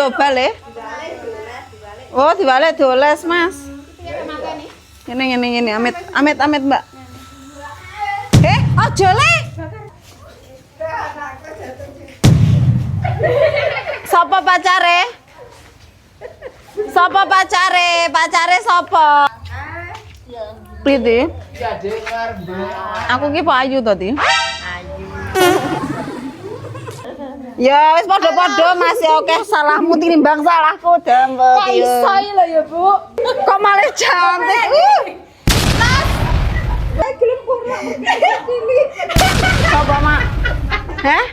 Coba le. Oh, dibalik doles, Mas. Ini amit Mbak. Ojo le. Sopo pacare? Sopo pacare? Pacare sopo? Priti? Aku ki Pak Ayu to, Ti. Ya wis padha-padha Mas ya akeh salahmu tinimbang salahku damel. Kok iso lho ya, Bu? Kok malah cantik. Mas. Gelem kurang. Coba, Mak. Hah?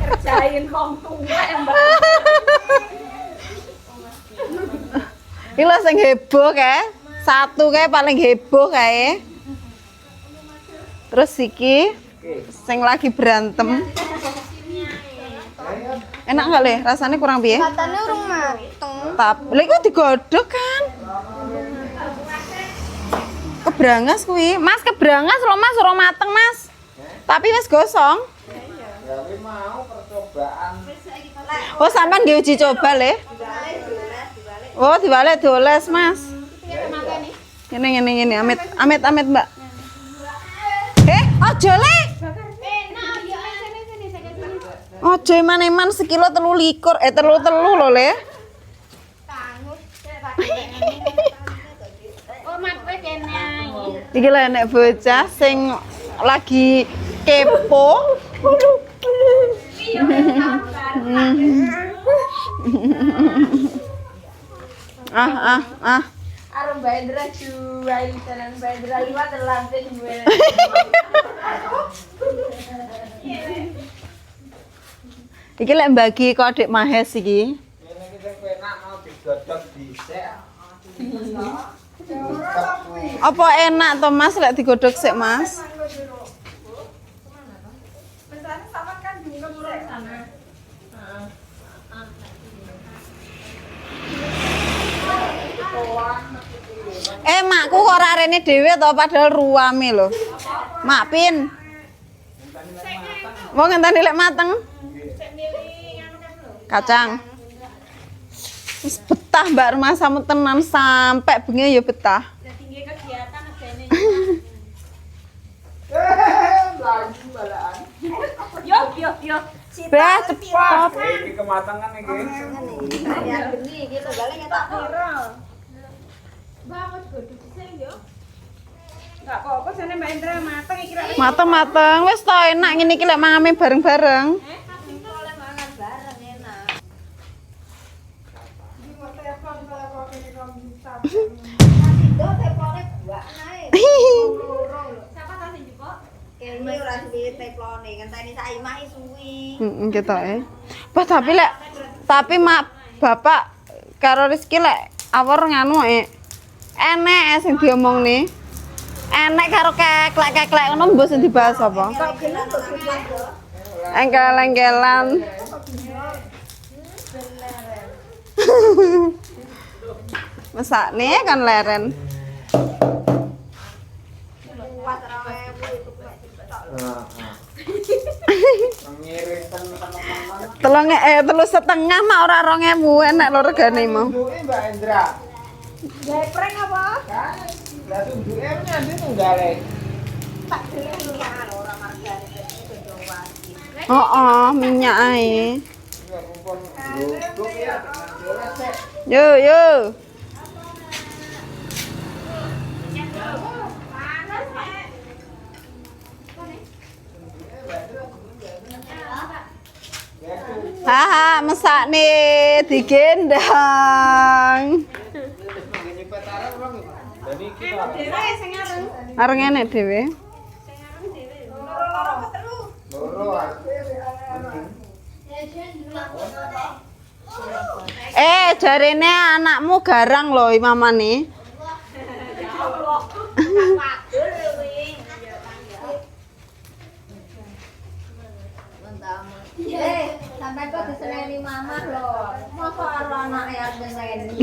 Kerjain wong tua Mbak. Iki lho sing heboh kae. Satu kae paling heboh kae. Terus iki sing lagi berantem. Enak enggak le? Rasanya kurang piye? Katanya urung mateng. Tapi lha iku digodhog kan. Kebrangas kuwi. Mas kebrangas lho Mas, ora mateng Mas. Tapi wis gosong. Tapi mau percobaan. Oh, sampean diuji coba le. Oh, dibalik doles, Mas. Ini amit Mbak. Ojo le. Ojo eman-eman sekilo 3 telu lho le. Iki lho nek bocah sing lagi kepo. Arep Mbak Indra jual jalan Mbak Indra liwat lantai jual. Iki lek bagi Kodek Mahes iki. Ini kita penak mau digodhog dhisik. Apa enak to Mas lek digodhog sik Mas? Makku kok ora rene dhewe to padahal ruame lho. Mak Pin. Wong ngenteni lek mateng. Kacang. Wis betah Mbak rumah samu tenan sampai bengi ya betah. Tinggi kegiatan ajane. Laju balaan. Yo. Bah cepet. Iki kematangan iki. Ya geni iki tunggale ngetak piro. Banget godhog sing yo. Enggak apa-apa jane Mbak Indra mateng iki lek. Mateng. Wis to enak ngene iki lek mangane bareng-bareng. Oleh mangan bareng enak. Iki kok telepon kalau kok Nanti telepone buak nae. Siapa ta sing jupuk? Kene ora duwe telepone, ngenteni sak imah suwi. Ketoke. Bah tapi mak bapak karo Rizky lek awor nganu enek sing diomongne. Enek karo keklek-keklek ngono mbok sing dibahas apa? Engkel-engkelan. Mesakne kan leren. Ngiritan teman-teman. Telu setengah mak ora 2000 enek lho regane mau. Mbak Indra. Gawe prank apa? Kan lah tunjuke nanti tunggale. Tak dhewe ora margane itu wajib. Heeh, minyak ae. Ya kumpul godhog ya dengan doles sik. Yo. Haha, mesak nih digendang. Nyipet arek wong iki. Dan iki Dhewe sing areng. Areng enek dhewe. Loro ketelu. loro. Jarene anakmu garang loh mamane. Sampai Nek kok diseneni mama lho. Mosok karo anake arep diseneni.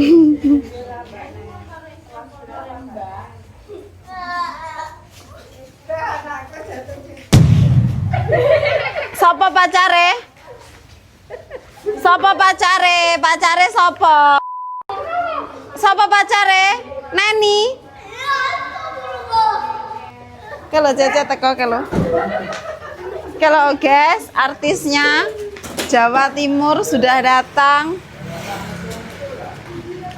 Sopo pacare? Sopo pacare? Pacare sopo? Sopo pacare? Neni? Kalau Cece teko kalau guys, artisnya Jawa Timur sudah datang.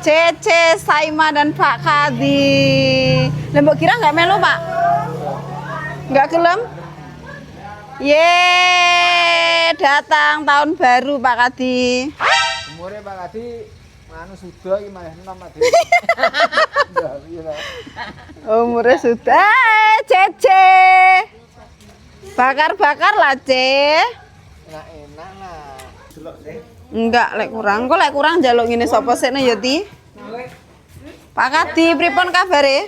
Cece, Saima dan Pak Kadi. Lembok kira nggak melu Pak? Nggak gelem? Ye, datang tahun baru Pak Kadi. Umure Pak Kadi anu sudah iki malah enom Pak. Umurnya sudah. Cece. Bakar-bakar lah, Ce. Enak lah. Delok sih. Enggak, lek kurang. Kok lek kurang njaluk ngene sapa sekne ya, Ti? Pak Kadi, pripun kabare?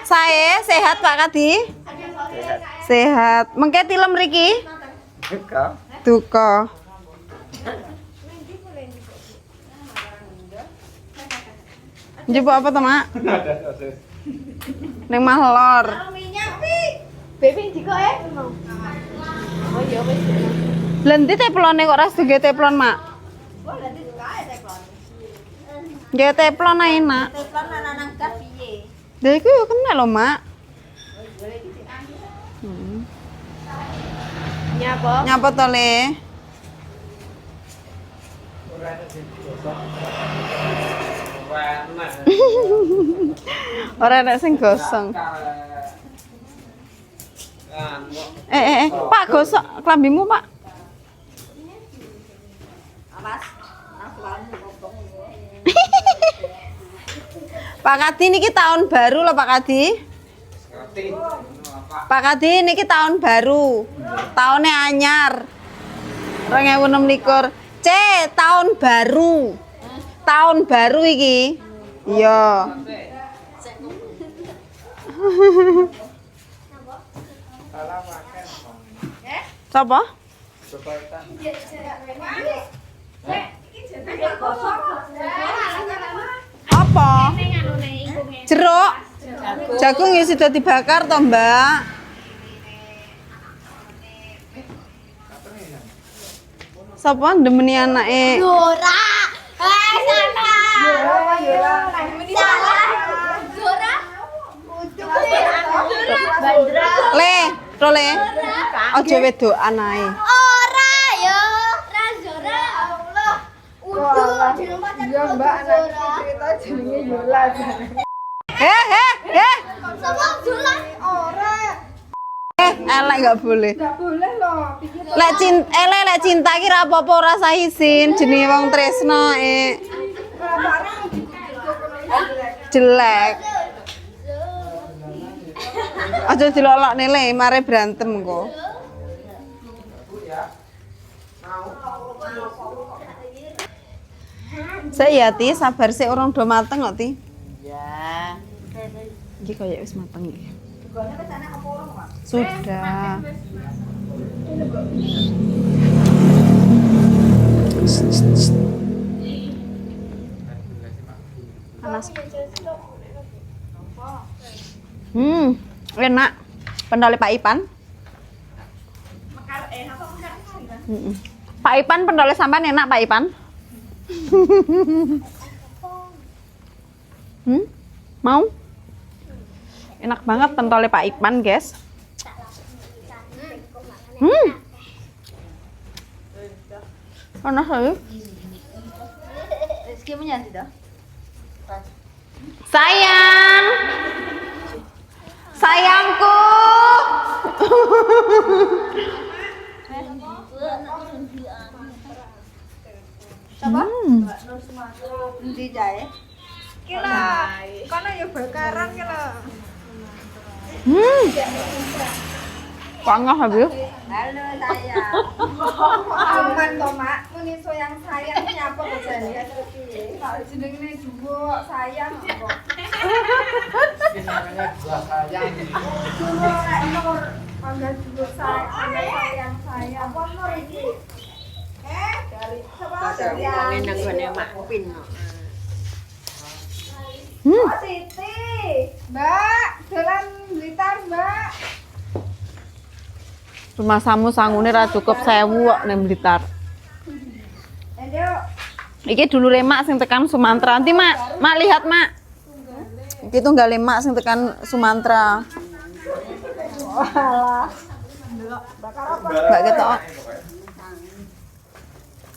Sae, sehat Pak Kadi? Sehat. Mengke tilem mriki? Duka. Duka. Njupuk apa to, Mak? Ada sosis. Ning Mahlor. Minyak pi. Bebe jiko mau. Oh iya wis. Lendi teplone kok ras duwe teplon, Mak? Oh nanti kae teplon. Nggih teplon ae, Nak. Teplon nang gas piye? Lha iku yo kena lho, Mak. Nyapa? Nyapa to, Le? Ora enak sing gosong. Pak gosok klambimu, Pak. Awas. Aku ngomong. Pak Kadi niki tahun baru loh Pak Kadi. Pak Kadi niki tahun baru. Tahunnya anyar. 2026. C, tahun baru. Tahun baru iki. Iya. Sapa? Apa? Jeruk. Jagung ya sudah dibakar toh, Mbak. Sapa ndemeni anake? Zora. Sana. Zora. Salah. Zora. Bandra. Le, Role. Aja wedokan ae. Ora yo. Ra Zora. Allah. Udah di rumah Iya mbak, anakku cerita jenenge Yola. Sama Zula. Ora. Elek gak boleh. Nggak boleh loh, pikir Lek cinta ki ra apa-apa ora sah izin jenenge wong tresno jelek. Aja dilolokne le, mare berantem kok. Saya Ti, sabar sik orang do mateng kok Ti. Ya. Iki kaya wis mateng iki. Gone wis ana apa ora, Pak? Sudah. Panas. Enak. Pendole Pak Ipan. Pak Ipan pendole sampean enak Pak Ipan. Mau? Enak banget pentolnya Pak Ipan, guys. Panas lagi. Rizky punya sih dah. Sayang. Sayangku. Siapa? Endi jae? kira. Kono ya bakaran kira. Panas habis. Halo sayang. Aman to, Mak. Muni sayang sayang nyapa bojane. Tak jenenge juga sayang kok. Namanya dua sayang. Dulu nek nur panggil juga sayang sayang. Apa nur iki? Oh, Siti. Mbak, dolan Blitar, Mbak. Rumah samu sangune ra cukup 1000 kok ning Blitar. Ayo. Iki dulu Mak sing tekan Sumatera. Nanti Mak lihat Mak. Iki tunggal Mak sing tekan Sumatera. Walah. Mbak ketok.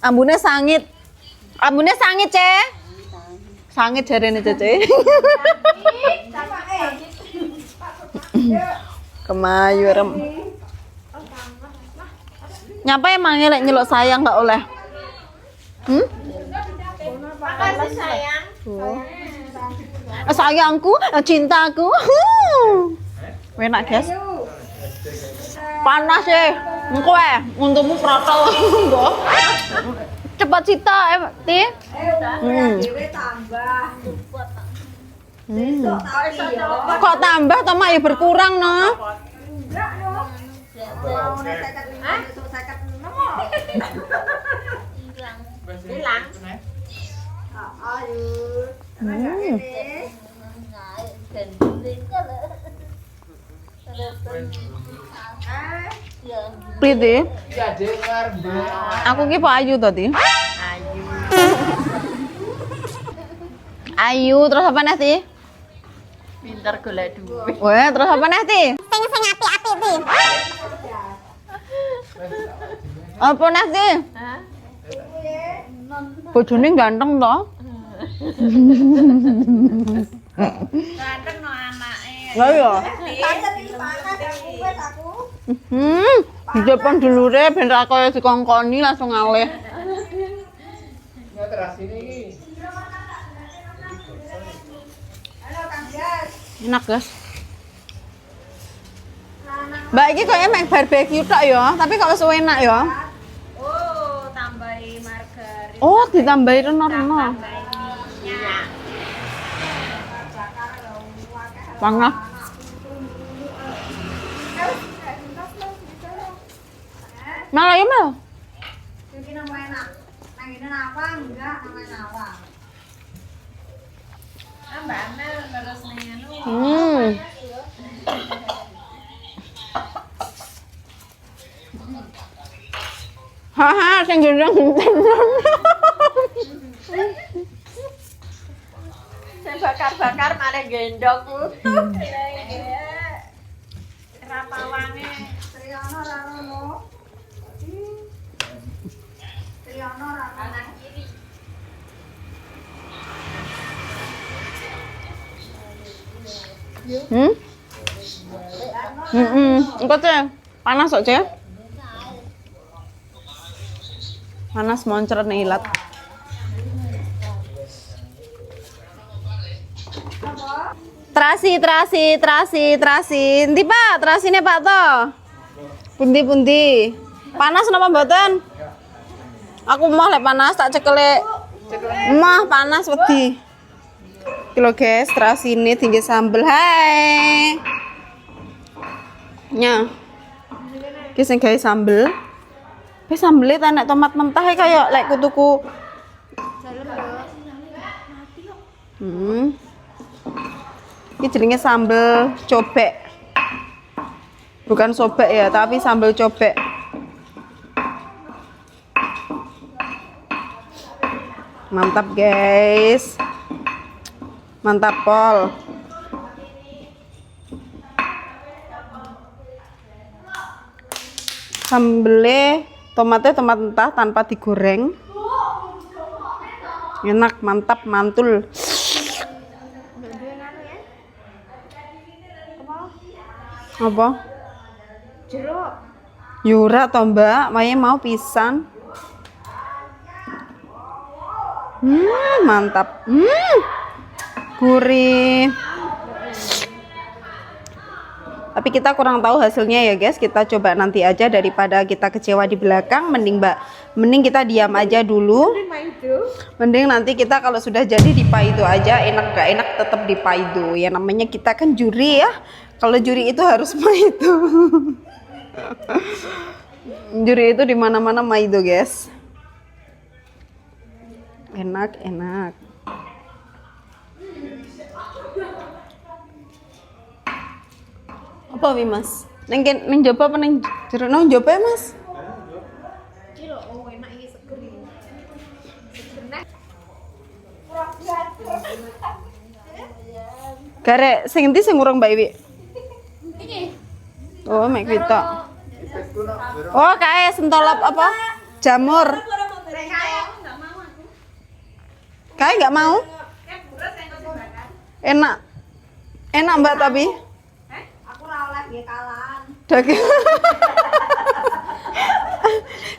Ambune sangit. Ambune sangit, Ce. Sangit jarene Cece. Sama Kemayu rem. Nyapa emangnya lek nyeluk sayang nggak oleh? Makasih sayang. Sayangku, cintaku. Enak, guys. Panas ya. Engko untukmu protol. Mbok. Cepat Cita, Ti. Dewe tambah. Besok tapi yo. Kok tambah toh Mak ya berkurang no. Enggak yo. Mau nek 55 besok 56. Hilang. Ayo. Priti, Ya dengar, Mbak. aku ki Pak Ayu tadi. Ayu, terus apa nih, Ti? Pinter golek duit. Weh, terus apa nih, Ti? Sing api-api, Ti. Apa nih, Ti? Bojone ganteng toh? Ganteng no anake. Lah iya. Panas iki panas aku wes aku. Di depan dulure ben ra kaya dikongkoni langsung ngalih. Ya teras ini. Halo Kang Gas. Enak, guys. Mbak iki kayaknya mek barbecue tok ya, tapi kok wis enak ya. Oh, tambahi margarin. Oh, ditambahi reno-reno. Tambahi minyak. Panas. Malah ya, Mal. Jadi nama enak. Nang ini apa? Enggak, namanya apa? Mbak Amel terus nih Haha, sing gendong. saya bakar-bakar malah gendong utuh. Rapawange. Triyono Rarono. Triyono Rarono. Kanan kiri. Engko, Ce. Panas kok, Ce. Panas moncret nih ilat. Terasi. Endi, Pak? Terasine Pak to? Pundi? Panas napa mboten? Aku mau lek panas tak cekelek. Mah panas wedi. Iki lho guys, terasine tinggi sambel. Hai. Nya. Iki sing gawe sambel. Wis sambele ta nek tomat mentah kaya lek kutuku. Ini jenenge sambal cobek. Bukan sobek ya, tapi sambal cobek. Mantap, guys. Mantap, pol. Sambelnya tomatnya tomat mentah tanpa digoreng. Enak, mantap, mantul. Apa? Jeruk. Yura toh Mbak, Maya mau pisan. Mantap. Gurih. Tapi kita kurang tahu hasilnya ya guys. Kita coba nanti aja daripada kita kecewa di belakang. Mending kita diam aja dulu. Mending nanti kita kalau sudah jadi dipaido aja. Enak gak enak tetap dipaido. Ya namanya kita kan juri ya. Kalau juri itu harus maido. Juri itu di mana-mana maido guys. Enak. Apa wi Mas? Ning njaba apa ning jero? Nang njaba ya, Mas? Iki lho, oh enak iki seger iki. Garek sing endi sing urung Mbak Iwi? Iki. Oh, mek kuwi tok. Oh, kae sentolop apa? Jamur. Kae enggak mau? Enak. Enak Mbak tapi Aku ora oleh nggih kalan. daging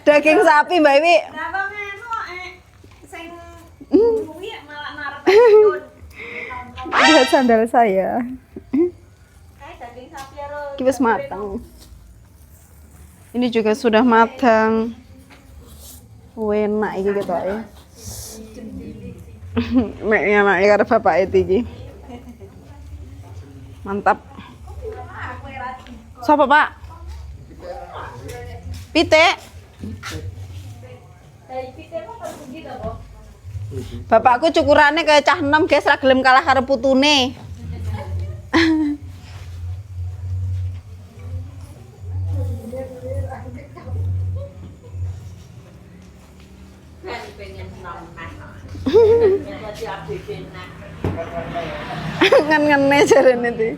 daging sapi Mbak Iwi. Lah kok ngono sing kuwi malah narep yun. Lihat sandal saya. Kayak daging sapi karo Iki wis matang. Ini juga sudah matang. Enak iki ketoke. Mek enak karo bapak iki. Mantap. Sapa, Pak? Pitik. Bapakku cukurane kaya cah 6, guys, ra gelem kalah karo putune. ben pengen nang-nang. Jadi ABB nah. Ngen-ngene jarene iki.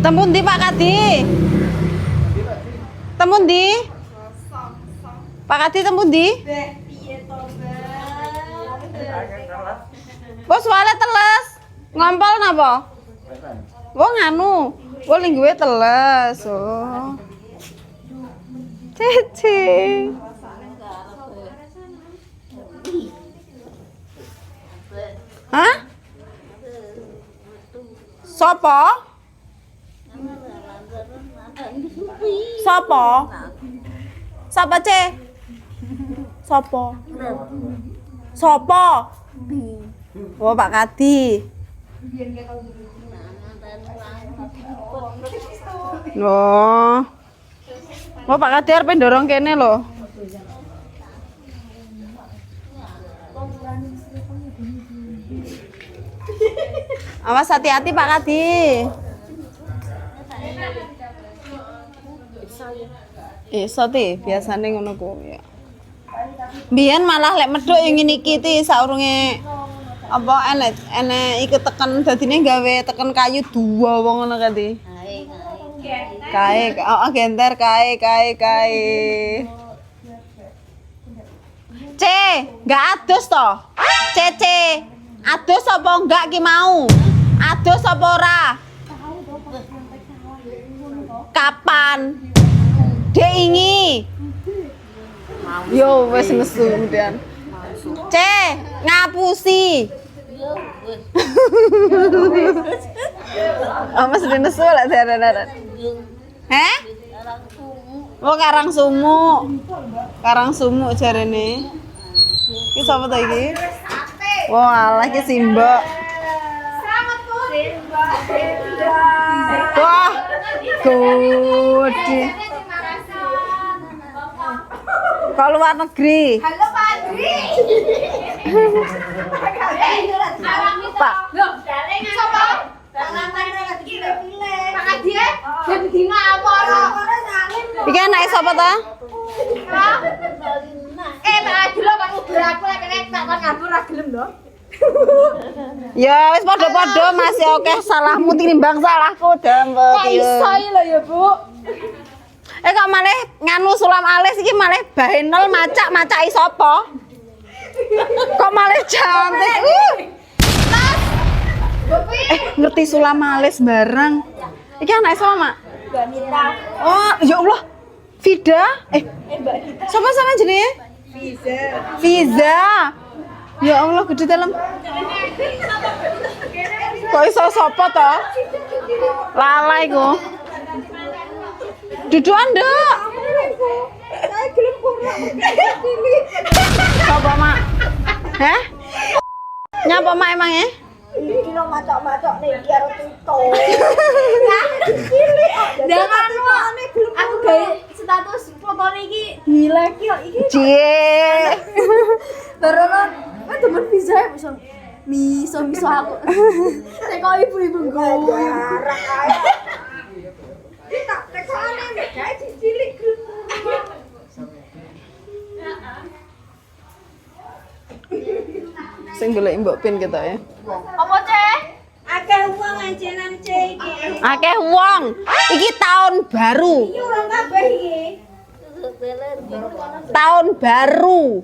Temu ndi Pak Kadi? Temu ndi? Pak Kadi temu ndi? Bos wale teles. Ngompol napa? Wong nganu. Wong ning gue teles. Oh. Cici. Hah? Sopo? Sopo? Sapa, Ce? Sopo? Sopo? Oh, Pak Kadi. Oh. Oh, Pak Kadi arep ndorong kene lho. Awas hati-hati Pak Kadi. Iso ti, biasane ngono kuwi. Mbiyen malah lek medhuk yang ngene iki ti saurunge apa enek iku teken dadine gawe teken kayu dua wong ngono kati. Kae, oh genter kae. C, enggak adus to? C. Adus apa enggak ki mau? Adus apa ora? Kapan? Dek ingi. Yo wis nesu kemudian. C, ngapusi. Mas nesu lek darat. Heh? Oh Karang Sumu jarene. Iki sapa ta iki? Wah, alah iki Simbok. Wah, gede. Kok luar negeri? Halo Pak Andri. Pak. Loh, sapa? Pak Adi, jadi dina apa ora? Iki anake sapa ta? Pak Adi lho Pak Udur aku lek nek tak ngabur ra gelem lho. Ya wis padha-padha masih akeh salahmu tinimbang salahku damel. Kok iso lho ya, Bu? Kok malah nganu sulam alis iki malah bahenol macak-macaki sapa? Kok malah cantik. Ngerti sulam alis bareng. Iki anake sapa, Mak? Banita. Oh, ya Allah. Vida? Sama-sama jenenge? Fiza. Ya Allah, gede dalam. Kok iso sapa to? Lalai ku. Dudukan, Nduk. Saya gelem kurang. Sapa, Mak? Heh? Nyapa Mak emangnya? Iki lho macok-macok nih biar tuto. Nah, cilik. Jangan lu. Aku gawe status fotone Pone iki dilek yo iki. Cie. Baru kan temen bisa ya miso aku. Teko ibu-ibu nggo. Jarak ae. Kita tekone mek gawe cilik. Sing golek Mbok Pin kita ya. Apa, Cek? Akeh wong anjenan cek iki. Akeh wong. Iki tahun baru. Iki urung kabeh iki. Tahun baru.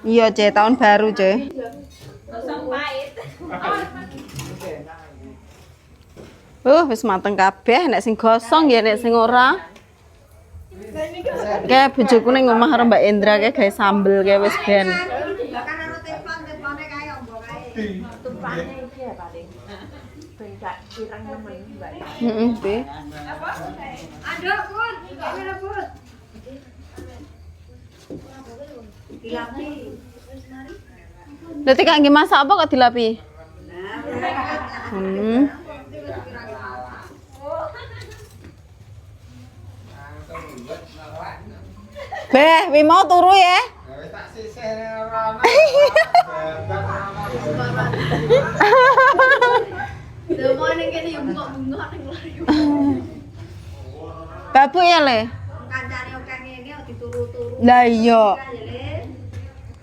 Iya, Ce, tahun baru, Ce. Gosong pahit. Wis mateng kabeh, nek sing gosong ya nek sing ora. Kayak bojoku ning omah karo Mbak Indra kayak gawe sambel kayak wis ben. Bahkan karo telepone kae ombok kae. Tumpahnya iki ya paling. Ben gak kirang nemen, Mbak. Heeh, Bi. Aduh, Pun. Gimana, Pun? Dilapi. Dadi kak nggih masak apa kok dilapi? Beh, wi mau turu ya. Wis tak sisih ning rono. Demono ning kene yo bungok-bungok ning lari. Babu ya, Le? Kancane oke ngene dituru-turu. Lah iya.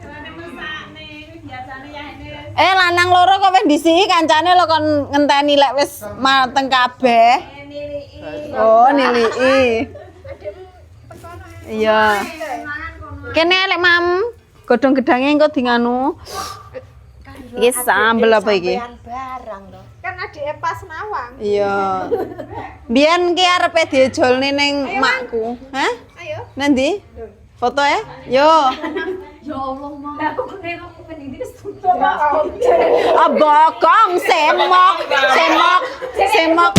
Karena masak nih, biasanya ya ini Lanang loro kok wis disiki kancane lo kon ngenteni lek wis mateng kabeh. niliki. Oh, niliki. Iya. Kene lek Mam, godhong gedange engko di nganu. Iki sambel apa iki? Kan adike pas nawang. Iya. Biyen ki arepe diejolne ning makku. Hah? Ayo. Nanti? Foto ya? Yo. Ya Allah, Mang. Lah aku kene aku pengen iki tutup. Abokong semok, semok, semok.